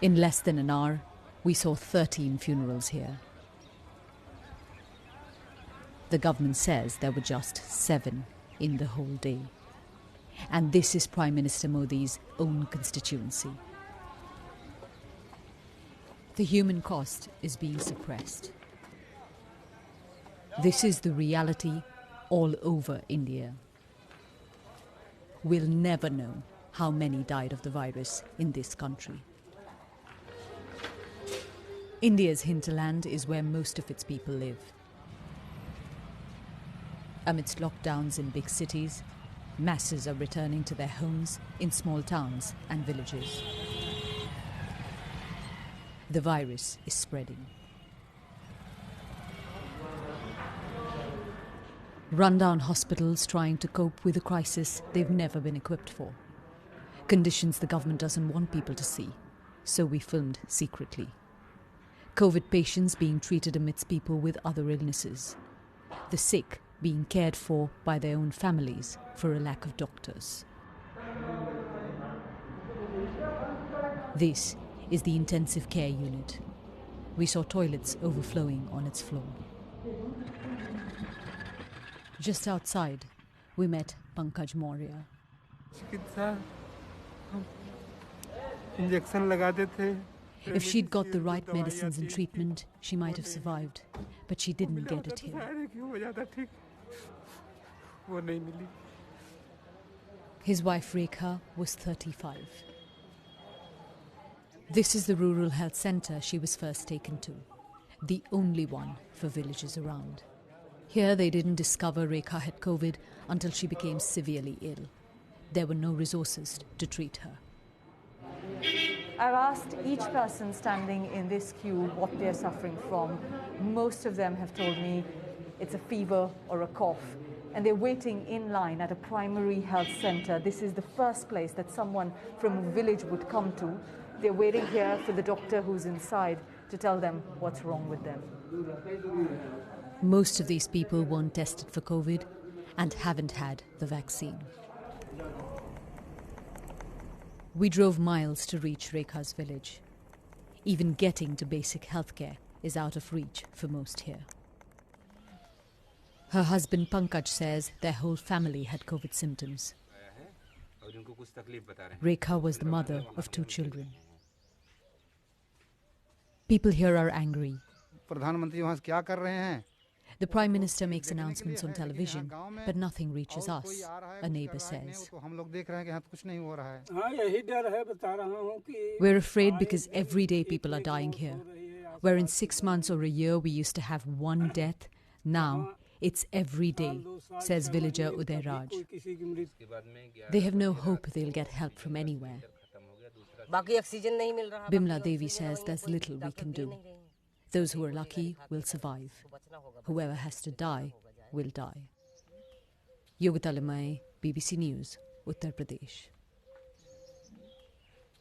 In less than an hour, we saw 13 funerals here. The government says there were just 7 in the whole day. And this is Prime Minister Modi's own constituency. The human cost is being suppressed. This is the reality all over India. We'll never know how many died of the virus in this country. India's hinterland is where most of its people live. Amidst lockdowns in big cities, masses are returning to their homes in small towns and villages. The virus is spreading. Rundown hospitals trying to cope with a crisis they've never been equipped for. Conditions the government doesn't want people to see, so we filmed secretly. COVID patients being treated amidst people with other illnesses. The sick being cared for by their own families for a lack of doctors. This is the intensive care unit. We saw toilets overflowing on its floor. Just outside, we met Pankaj Maurya. If she'd got the right medicines and treatment, she might have survived, but she didn't get it here. His wife Rekha was 35. This is the rural health centre she was first taken to, the only one for villages around. Here they didn't discover Rekha had COVID until she became severely ill. There were no resources to treat her. I've asked each person standing in this queue what they're suffering from. Most of them have told me it's a fever or a cough, and they're waiting in line at a primary health centre. This is the first place that someone from a village would come to. They're waiting here for the doctor who's inside to tell them what's wrong with them. Most of these people weren't tested for COVID and haven't had the vaccine. We drove miles to reach Rekha's village. Even getting to basic healthcare is out of reach for most here. Her husband Pankaj says their whole family had COVID symptoms. Rekha was the mother of 2 children. People here are angry. The Prime Minister makes announcements on television, but nothing reaches us, a neighbour says. We're afraid because every day people are dying here. Where in 6 months or a year we used to have 1 death, now it's every day, says villager Uday Raj. They have no hope they'll get help from anywhere. Bimla Devi says there's little we can do. Those who are lucky will survive. Whoever has to die will die. Yogita Limai, BBC News, Uttar Pradesh.